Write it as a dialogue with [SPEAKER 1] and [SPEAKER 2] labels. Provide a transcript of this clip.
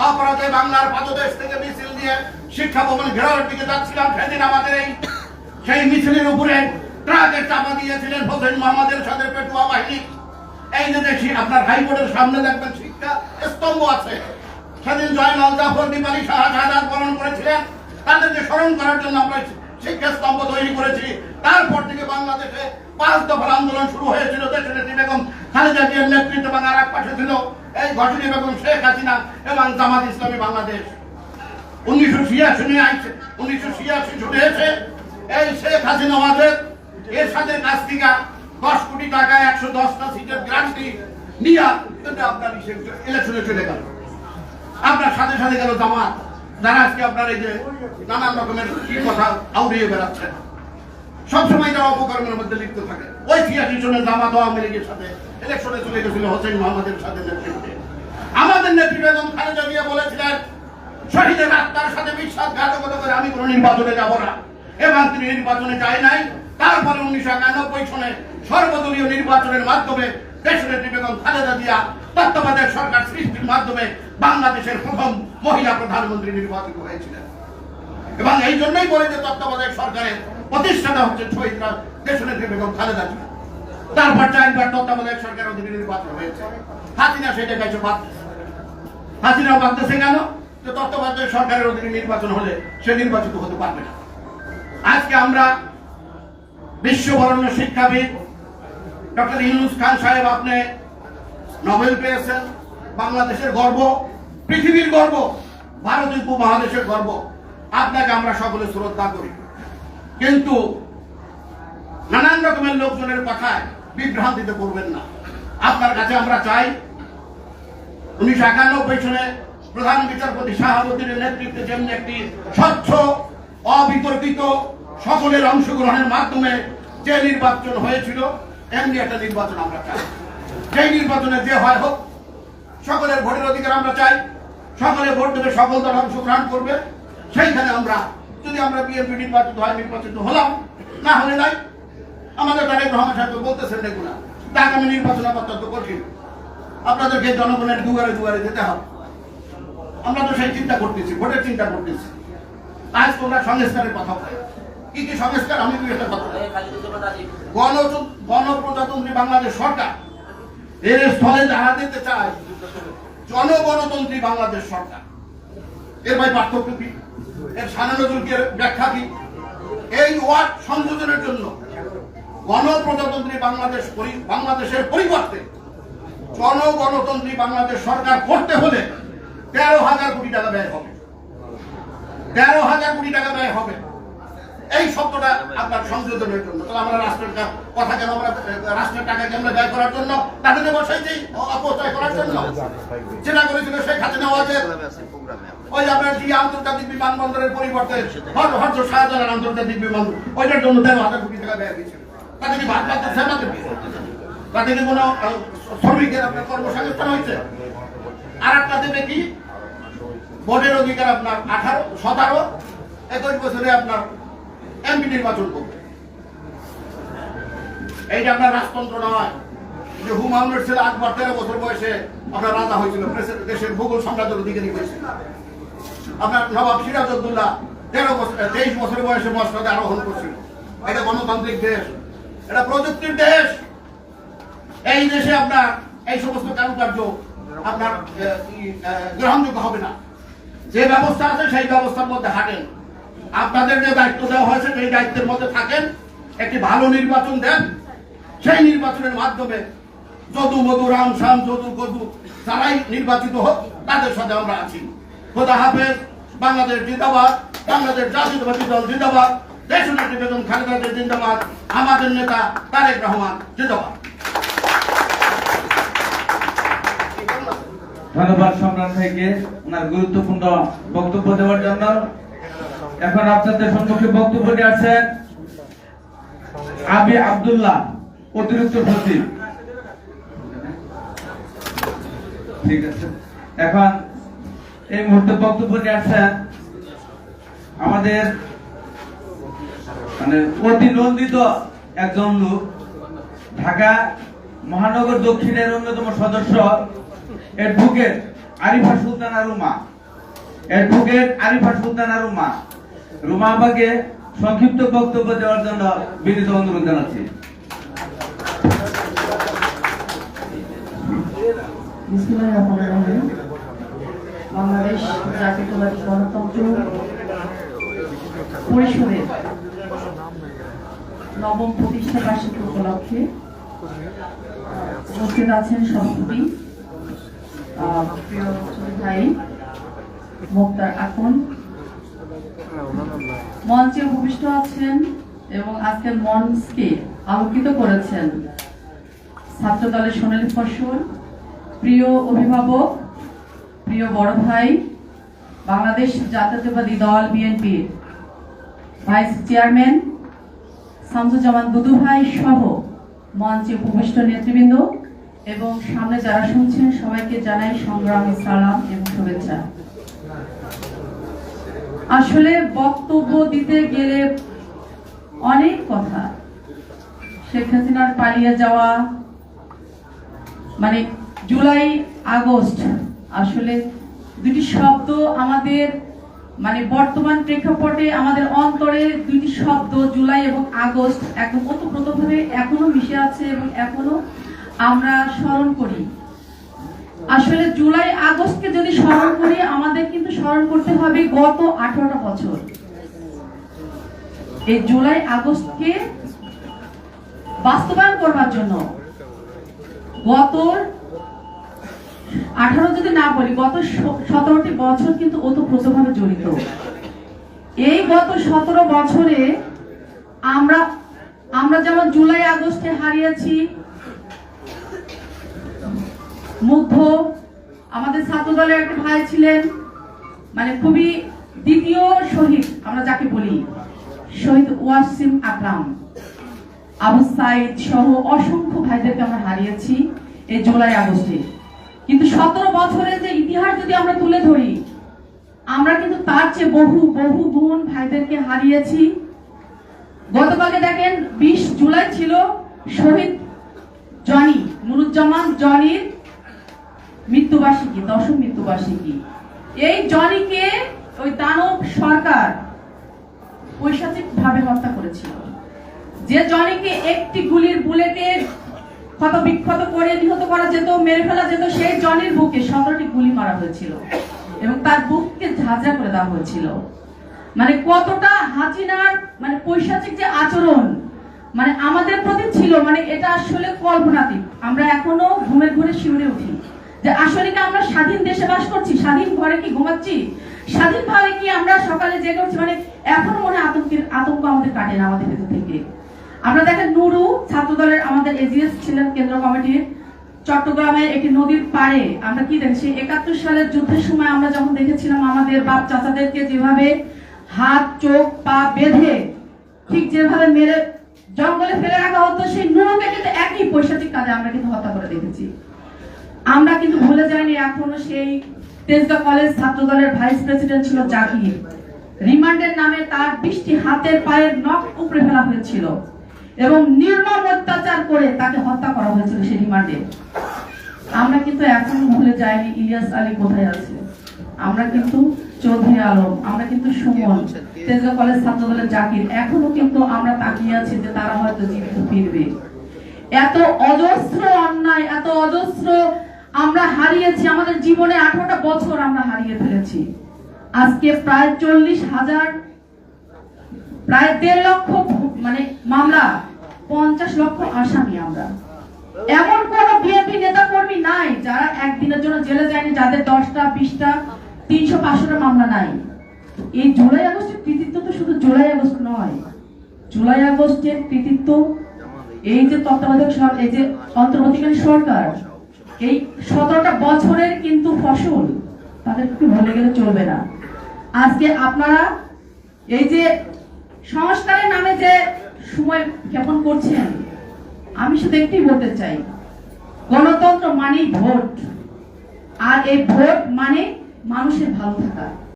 [SPEAKER 1] অপরাধে বাংলার পাদদেশ থেকে মিছিল দিয়ে শিক্ষা ভবন ঘেরাওয়ের দিকে যাচ্ছিলাম, সেদিন আমাদের সেই মিছিলের উপরে ট্রাকের চাপা দিয়েছিলেন হোসেন মোহাম্মদের সাথে পেটুয়া বাহিনী। এই যে দেখি আপনার হাইকোর্টের সামনে দেখবেন শিক্ষা স্তম্ভ আছে। সেদিন জয়নাল জাফর দীপালি শাহাদাত বরণ করেছিলেন, তাদেরকে স্মরণ করার জন্য আমরা শিক্ষা স্তম্ভ তৈরি করেছি। তারপর থেকে বাংলাদেশে 5 দফার আন্দোলন শুরু হয়েছিল। দেশনেত্রী বেগম খালেদা জিয়ার নেতৃত্বে এবং আর এক পাশে ছিল এই ঘটনী বেগম শেখ হাসিনা এবং জামাত ইসলামী বাংলাদেশ। 1986 শুরু হয়েছে এই শেখ হাসিনা ওয়াজেদ এর সাথে কাছ থেকে 10 কোটি টাকা 110টা সিটের গ্যারান্টি নিয়ে আপনার ইলেকশনে চলে গেল। আপনার সাথে সাথে গেল জামাত, যারা আজকে আপনার এই যে নানান রকমের কি কথা আউড়িয়ে বেড়াচ্ছেন, সবসময় তারা অপকর্মের মধ্যে লিপ্ত থাকে। ওই 86 জনের জামাত আওয়ামী লীগের সাথে ইলেকশনে চলে গেছিল হোসেন মোহাম্মদের সাথে নেতৃত্বে। আমাদের নেত্রী বেগম খালেদা জিয়া বলেছিলেন শহীদের আত্মার সাথে বিশ্বাসঘাতকতা করে আমি কোনো নির্বাচনে যাব না, এবং তিনি নির্বাচনে যায় নাই। তারপরে 1991 সনে সর্বদলীয় নির্বাচনের মাধ্যমে দেশনেত্রী বেগম খালেদা জিয়া তত্ত্বাবধায়ক সরকার সৃষ্টির মাধ্যমে বাংলাদেশের প্রথম মহিলা প্রধানমন্ত্রী নির্বাচিত হয়েছিলেন। এবং এই জন্যই বলে যে তত্ত্বাবধায়ক সরকারের প্রতিষ্ঠাতা হচ্ছে শহীদ দেশনেত্রী বেগম খালেদা জিয়া। তারপর 4বার তত্ত্বাবধায়ক সরকার অধীনে নির্বাচন হয়েছে। হাসিনা সেটা কাছে বাঁধতেছে। হাসিনাও বাঁধতেছে কেন? যে তত্ত্বাবধায়ক সরকারের অধীনে নির্বাচন হলে সে নির্বাচিত হতে পারবে না। আজকে আমরা বিশ্ববরেণ্য শিক্ষাবিদ ডক্টর ইউনুস খান সাহেব, আপনি নোবেল পেয়েছেন, বাংলাদেশের গর্ব, পৃথিবীর গর্ব, ভারতীয় উপমহাদেশের গর্ব। আপনাকে আমরা সকলে শ্রদ্ধা করি, কিন্তু নানান রকমের লোকজনের কথায় বিভ্রান্তিতে করবেন না। আপনার কাছে আমরা চাই 1991 সনে প্রধান বিচারপতি শাহাবুদ্দিনের নেতৃত্বে যেমনি একটি স্বচ্ছ অবিতর্কিত সকলের অংশগ্রহণের মাধ্যমে যে নির্বাচন হয়েছিল, এমনি একটা নির্বাচন আমরা চাই। সেই নির্বাচনে যে হয় হোক, সকলের ভোটের অধিকার আমরা চাই। সকলে ভোট দেবে, সকল দল অংশগ্রহণ করবে। সেইখানে আমরা যদি আমরা বিএনপি নির্বাচিত হয়, নির্বাচিত হলাম, না হলে নাই। আমাদের তারেক রহমান সাহেব বলতেছেন এগুলা আগামী নির্বাচন অত্যন্ত কঠিন, আপনাদেরকে জনগণের দুয়ারে দুয়ারে যেতে হবে। আমরা তো সেই চিন্তা করতেছি, ভোটের চিন্তা করতেছি। আজ তোমরা সংস্কারের কথা বলে, কি কি সংস্কার? আমি একটা কথা, গণপ্রজাতন্ত্রী বাংলাদেশ সরকার এর স্থলে যারা দিতে চায় জনগণতন্ত্রী বাংলাদেশ সরকার। এর ভাই পার্থক্য কি? এর সানানজুলকে ব্যাখ্যা কি? এই ওয়ার্ড সংযোজনের জন্য গণপ্রজাতন্ত্রী বাংলাদেশের পরিবর্তে জনগণতন্ত্রী বাংলাদেশ সরকার করতে হলে 13,000 কোটি টাকা ব্যয় হবে। 13,000 কোটি টাকা ব্যয় হবে এই শব্দটা আপনার সংযোজনের জন্য। তাহলে আমরা রাষ্ট্রের কথা কেন, আমরা রাষ্ট্রের টাকাকে আমরা ব্যয় করার জন্য, তাদের বসাইছি অপচয় করার জন্য। যেটা করেছিল সেই খাতে নেওয়া যে ওই আপনার যে আন্তর্জাতিক বিমানবন্দরের পরিবর্তে হযরত শাহজালাল আন্তর্জাতিক বিমানবন্দর, ওইটার জন্য 13,000 কোটি টাকা ব্যয় হয়েছিল। তাদের কি ভাত পাচ্ছে না? তাদের কি কোনো শ্রমিকের আপনার কর্মসংস্থান হয়েছে? আর একটা দেবে কি ভোটের অধিকার আপনার 18, 17, 21 বছরে আপনার এমপি নির্বাচন করবে। এইটা আপনার রাজতন্ত্র নয়। যে হুমায়ুনের ছেলে আকবর 13 বছর বয়সে আপনার রাজা হয়েছিল, দেশের ভূগোল সাম্রাজ্যের দিকে নিয়ে হয়েছিল। আপনার নবাব সিরাজউদ্দৌলা 23 বছর বয়সে মসনদে আরোহণ করছিল। এটা গণতান্ত্রিক দেশ, এটা প্রযুক্তির দেশ। এই দেশে আপনার এই সমস্ত কারুকার্য আপনার গ্রহণযোগ্য হবে না। যে ব্যবস্থা আছে সেই ব্যবস্থার মধ্যে হাঁটেন। আপনাদের যে দায়িত্ব দেওয়া হয়েছে সেই দায়িত্বের মধ্যে থাকেন, একটি ভালো নির্বাচন দেন। সেই নির্বাচনের মাধ্যমে যদু মধু রাম শ্যাম যদু গদু যারাই নির্বাচিত হোক, তাদের সাথে আমরা আছি। খোদা হাফেজ। বাংলাদেশ জিন্দাবাদ, বাংলাদেশ জাতীয়তাবাদী দল জিন্দাবাদ, দেশনেত্রী বেগম খালেদা জিয়া জিন্দাবাদ, আমাদের নেতা তারেক রহমান জিন্দাবাদ।
[SPEAKER 2] ধন্যবাদ সম্রাট ভাইকে ওনার গুরুত্বপূর্ণ বক্তব্য দেওয়ার জন্য। এখন আপনাদের সম্মুখে বক্তব্য নিয়ে আসছেন আবি আব্দুল্লাহ, অতিরিক্ত সচিব। ঠিক আছে, এখন এই মুহূর্তে বক্তব্য নিয়ে আসছেন আমাদের মানে অতি নন্দিত একজন লোক, ঢাকা মহানগর দক্ষিণের অন্যতম সদস্য অ্যাডভোকেট আরিফা সুলতানা রুমা, অ্যাডভোকেট আরিফা সুলতানা রুমা। রুমা আপাকে সংক্ষিপ্ত বক্তব্য দেওয়ার জন্য বিনীত অনুরোধ জানাচ্ছি।
[SPEAKER 3] বাংলাদেশ জাতীয়তাবাদী গণতন্ত্র পরিষদের নবম প্রতিষ্ঠা বার্ষিকী উপলক্ষে উপস্থিত আছেন সভাপতি প্রিয় ছোট ভাই মুক্তার আকন, মঞ্চে উপবিষ্ট আছেন এবং আজকের মঞ্চকে আলোকিত করেছেন ছাত্র দলের সোনালী ফসল, প্রিয় অভিভাবক, প্রিয় বড় ভাই, বাংলাদেশ জাতীয়তাবাদী দল বিএনপির ভাইস চেয়ারম্যান শামসুজ্জামান দুদু ভাই সহ মঞ্চে উপবিষ্ট নেতৃবৃন্দ এবং সামনে যারা শুনছেন সবাইকে জানাই সংগ্রামী সালাম এবং শুভেচ্ছা। আসলে বক্তব্য দিতে গেলে অনেক কথা, শেখ হাসিনার পালিয়ে যাওয়া, মানে জুলাই আগস্ট, আসলে দুটি শব্দ আমাদের মানে বর্তমান প্রেক্ষাপটে আমাদের অন্তরে দুটি শব্দ জুলাই এবং আগস্ট একদম ওতপ্রোতভাবে এখনো মিশে আছে এবং এখনো আমরা স্মরণ করি। আসলে জুলাই আগস্টকে যদি স্মরণ করি আমাদের কিন্তু স্মরণ করতে হবে গত 18টা বছর। এই জুলাই আগস্টকে বাস্তবায়ন করবার জন্য গত 18 যদি না বলি গত 17টি বছর কিন্তু ওতপ্রোতভাবে জড়িত। এই গত 17 বছরে আমরা যেমন জুলাই আগস্টে হারিয়েছি মুগ্ধ, আমাদের ছাত্র দলের একটা ভাই ছিলেন, মানে খুবই দ্বিতীয় শহীদ আমরা যাকে বলি, শহীদ ওয়াসিম আকরাম, আবু সাইদ সহ অসংখ্য ভাইদেরকে আমরা হারিয়েছি এই জুলাই আগস্টে। কিন্তু 17 বছরের যে ইতিহাস যদি আমরা তুলে ধরি আমরা কিন্তু তার চেয়ে বহু বহু গুণ ভাইদেরকে হারিয়েছি। গতকালকে দেখেন 20 জুলাই ছিল শহীদ জনি নুরুজ্জামান জনির মৃত্যুবার্ষিকী, 10ম মৃত্যুবার্ষিকী। এই জনিকে ওই দানব সরকার পৈশাচিক ভাবে হত্যা করেছিল। যে জনিকে একটি গুলির বুলেটে ক্ষত বিক্ষত করে নিহত করা যেত, মেরে ফেলা যেত, সেই জনির বুকে 17টি গুলি মারা হয়েছিল এবং তার বুককে ঝাঁঝরা করে দেওয়া হয়েছিল। মানে কতটা হাসিনার মানে পৈশাচিক যে আচরণ মানে আমাদের প্রতি ছিল, মানে এটা আসলে কল্পনাতীত। আমরা এখনো ঘুমে ঘুরে শিউরে উঠি যে আসলে কি আমরা স্বাধীন দেশে বাস করছি, স্বাধীন ঘরে কি ঘুমাচ্ছি, স্বাধীনভাবে কি আমরা সকালে জেগে উঠছি। মানে এখন মনে আতঙ্ক আমাদের কাটে না আমাদের ভেতর থেকে। আমরা দেখেন নুরু ছাত্র দলের আমাদের এজিএস ছিলেন কেন্দ্র কমিটির, চট্টগ্রামের একটি নদীর পাড়ে আমরা কি দেখছি 71 সালের যুদ্ধের সময় আমরা যখন দেখেছিলাম আমাদের বাপ চাচাদেরকে যেভাবে হাত চোখ পা বেঁধে ঠিক যেভাবে মেরে জঙ্গলে ফেলে রাখা হতো, সেই নুরুকে কিন্তু একই পৈশাচিক কাজে আমরা কিন্তু হত্যা করে দেখেছি। আমরা কিন্তু ভুলে যাইনি এখনো সেই তেজগাঁ কলেজ ছাত্র দলের ভাইস প্রেসিডেন্ট ছিল জাকির, রিমান্ডের নামে তার 20টি হাতের পায়ের নখ উপড়ে ফেলা হয়েছিল এবং নির্মম অত্যাচার করে তাকে হত্যা করা হয়েছিল সেই রিমান্ডে। আমরা কিন্তু এখনো ভুলে যাইনি ইলিয়াস আলী কোথায় আছে, আমরা কিন্তু চৌধুরী আলম, আমরা কিন্তু সুমন, তেজগাঁ কলেজ ছাত্র দলের জাকির, এখনো কিন্তু আমরা তাকিয়ে আছি যে তারা হয়তো জীবিত ফিরবে। এত অজস্র অন্যায়, এত অজস্র আমরা হারিয়েছি, আমাদের জীবনে 18টা বছর আমরা হারিয়ে ফেলেছি। আজকে প্রায় 40,000, প্রায় 1.5 লক্ষ মানে মামলা, 50 লক্ষ আসামি। আমরা এমন কোন বিএনপি নেতা কর্মী নাই যারা একদিনের জন্য জেলে যায়নি, যাদের 10টা 20টা 300-500টা মামলা নাই। এই জুলাই আগস্টের কৃতিত্ব তো শুধু জুলাই আগস্ট নয়, জুলাই আগস্টের কৃতিত্ব এই যে তত্ত্বাবধায়ক সরকার, এই যে অন্তর্বর্তীকালীন সরকার, এই 17টা বছরের কিন্তু ফসল, তাদেরকে ভুলে গেলে চলবে না। আজকে আপনারা এই যে সংস্কারের নামে যে সময় ক্ষেপণ করছেন, আমি শুধু একটাই বলতে চাই, গণতন্ত্র মানেই ভোট, আর এই ভোট মানে মানুষের ভালো থাকা।